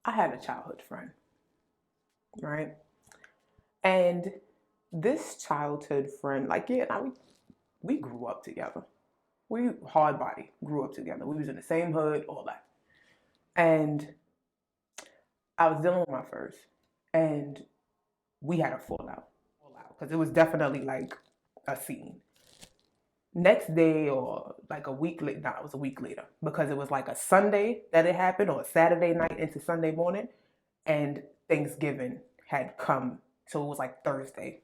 I had a childhood friend, right? And this childhood friend, like, yeah, now we grew up together. We hard body grew up together. We was in the same hood, all that. And I was dealing with my first, and we had a fallout because it was definitely like a scene. Next day or like a week later, nah, it was a week later because it was like a Sunday that it happened or a Saturday night into Sunday morning, and Thanksgiving had come, so it was like Thursday.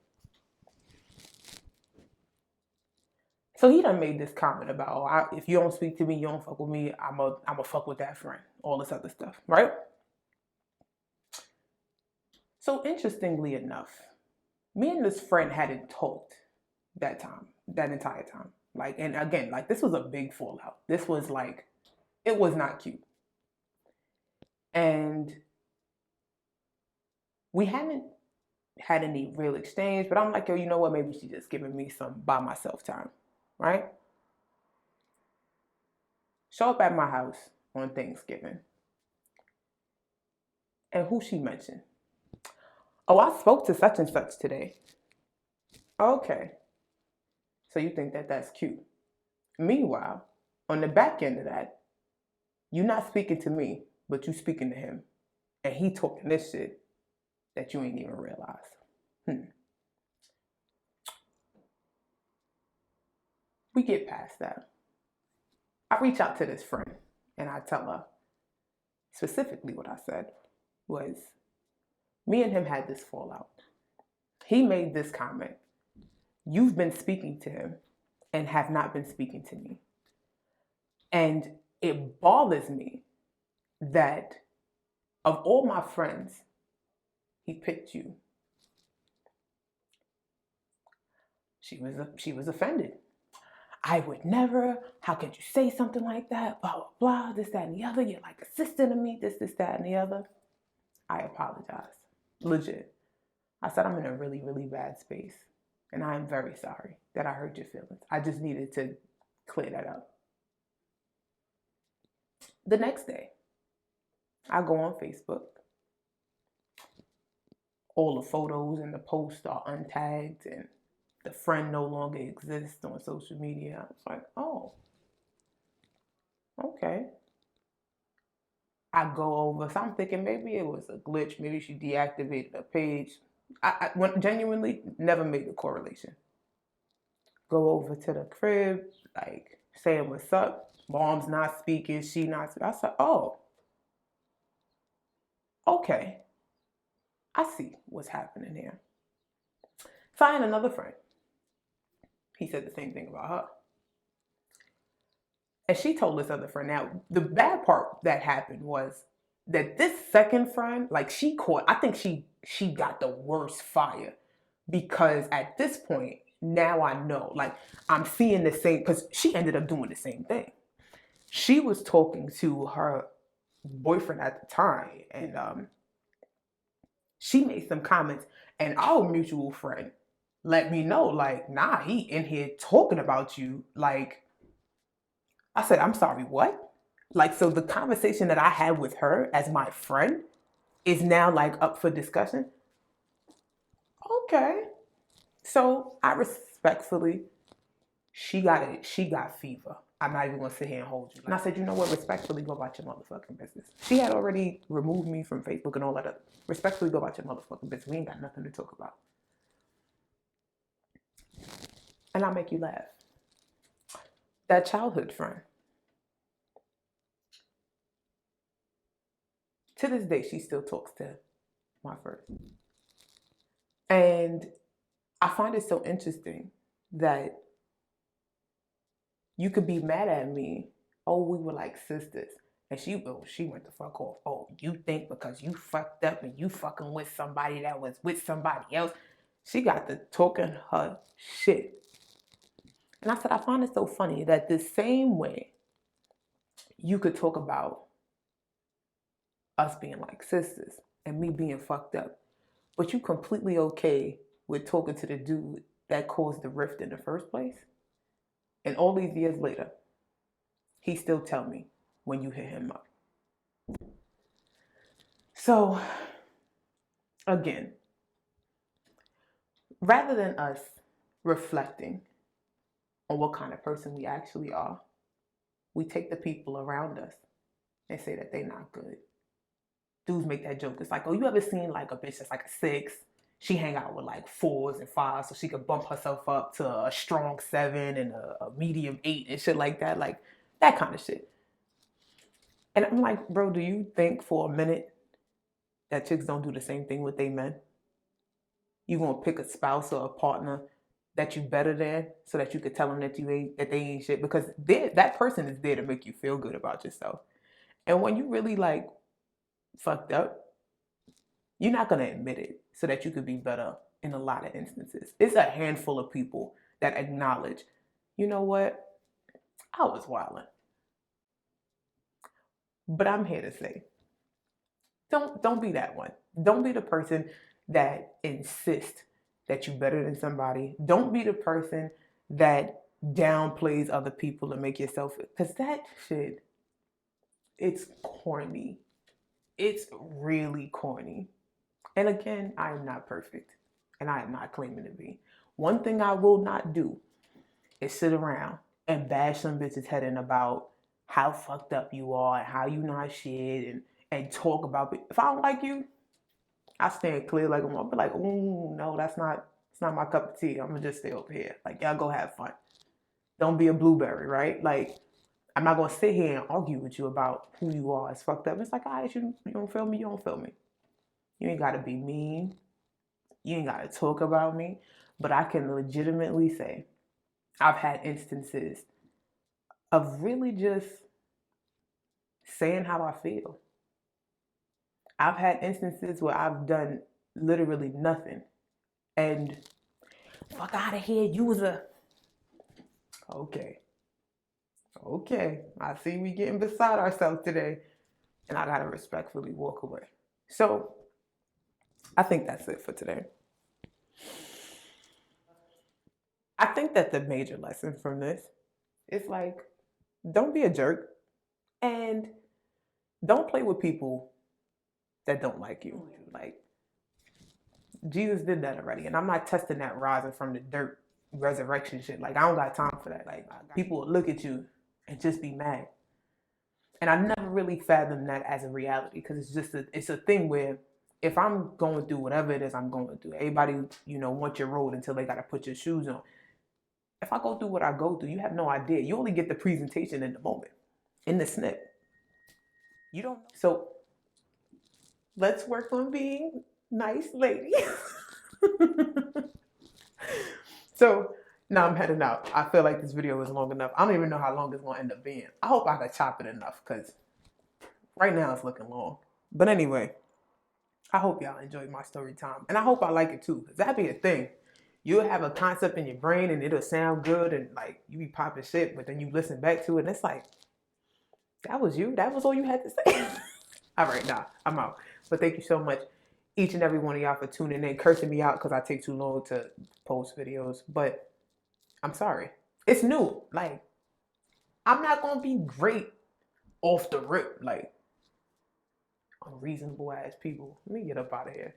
So he done made this comment about, oh, if you don't speak to me, you don't fuck with me, I'm a fuck with that friend, all this other stuff, right? So interestingly enough, me and this friend hadn't talked that entire time. Like, and again, like this was a big fallout. This was like, it was not cute. And we hadn't had any real exchange, but I'm like, yo, you know what? Maybe she's just giving me some by myself time, right? Show up at my house on Thanksgiving. And who she mentioned? Oh, I spoke to such and such today. Okay. So you think that that's cute. Meanwhile, on the back end of that, you're not speaking to me, but you speaking to him. And he talking this shit that you ain't even realize. Hmm. We get past that. I reach out to this friend and I tell her specifically what I said was me and him had this fallout. He made this comment. You've been speaking to him and have not been speaking to me. And it bothers me that of all my friends, he picked you. She was offended. I would never. How could you say something like that? Blah blah blah. This that and the other. You're like a sister to me. This that and the other. I apologize. Legit. I said I'm in a really really bad space, and I am very sorry that I hurt your feelings. I just needed to clear that up. The next day, I go on Facebook. All the photos and the posts are untagged, and the friend no longer exists on social media. I was like, oh, okay. I go over, so I'm thinking maybe it was a glitch. Maybe she deactivated a page. I genuinely never made the correlation. Go over to the crib, like saying what's up. Mom's not speaking, she not speaking. I said, oh, okay. I see what's happening here. So I had another friend. He said the same thing about her. And she told this other friend. Now, the bad part that happened was that this second friend, like she caught, I think she got the worst fire because at this point, now I know, like I'm seeing the same, because she ended up doing the same thing. She was talking to her boyfriend at the time, and she made some comments, and our mutual friend let me know, like, nah, he in here talking about you, like I said, I'm sorry, what? Like, so the conversation that I had with her as my friend is now like up for discussion. Okay. So I respectfully, she got it. She got fever. I'm not even gonna sit here and hold you. And I said, you know what? Respectfully, go about your motherfucking business. She had already removed me from Facebook and all that. Respectfully, go about your motherfucking business. We ain't got nothing to talk about. And I'll make you laugh. That childhood friend. To this day, she still talks to my first. And I find it so interesting that you could be mad at me. Oh, we were like sisters. And she went the fuck off. Oh, you think because you fucked up and you fucking with somebody that was with somebody else. She got to talking her shit. And I said, I find it so funny that the same way you could talk about us being like sisters and me being fucked up, but you completely okay with talking to the dude that caused the rift in the first place. And all these years later, he still tell me when you hit him up. So again, rather than us reflecting on what kind of person we actually are, we take the people around us and say that they're not good. Dudes make that joke. It's like, oh, you ever seen like a bitch that's like a 6? She hang out with like 4s and 5s so she could bump herself up to a strong 7 and a medium 8 and shit like that. Like that kind of shit. And I'm like, bro, do you think for a minute that chicks don't do the same thing with they men? You gonna pick a spouse or a partner that you better than so that you could tell them that they ain't shit, because that person is there to make you feel good about yourself. And when you really like fucked up, you're not gonna admit it so that you could be better in a lot of instances. It's a handful of people that acknowledge, you know what, I was wilding. But I'm here to say, don't be that one. Don't be the person that insists that you're better than somebody. Don't be the person that downplays other people to make yourself, because that shit, it's corny. It's really corny. And again, I am not perfect, and I am not claiming to be. One thing I will not do is sit around and bash some bitch's head in about how fucked up you are and how you not shit, and talk about it. If I don't like you, I stand clear like I'm be like, oh no, it's not my cup of tea. I'm gonna just stay over here. Like y'all go have fun. Don't be a blueberry, right? Like I'm not gonna sit here and argue with you about who you are. It's fucked up. It's like, all right, you don't feel me, you don't feel me. You ain't gotta be mean. You ain't gotta talk about me. But I can legitimately say I've had instances of really just saying how I feel. I've had instances where I've done literally nothing. And fuck out of here, you was a... Okay. Okay. I see we getting beside ourselves today. And I gotta respectfully walk away. So I think that's it for today. I think that the major lesson from this is like, don't be a jerk and don't play with people that don't like you. Like, Jesus did that already. And I'm not testing that rising from the dirt resurrection shit. Like, I don't got time for that. Like, people will look at you and just be mad. And I never really fathomed that as a reality, because it's a thing where if I'm going through whatever it is I'm going through, everybody, wants your road until they got to put your shoes on. If I go through what I go through, you have no idea. You only get the presentation in the moment, in the snip. You don't know. So let's work on being nice ladies. So now I'm heading out. I feel like this video is long enough. I don't even know how long it's going to end up being. I hope I can chop it enough, because right now it's looking long. But anyway, I hope y'all enjoyed my story time. And I hope I like it too, because that'd be a thing. You'll have a concept in your brain and it'll sound good and like you be popping shit, but then you listen back to it and it's like, that was you? That was all you had to say? All right, nah, I'm out. But thank you so much, each and every one of y'all, for tuning in, cursing me out because I take too long to post videos. But I'm sorry. It's new. Like, I'm not going to be great off the rip. Like, unreasonable ass people. Let me get up out of here.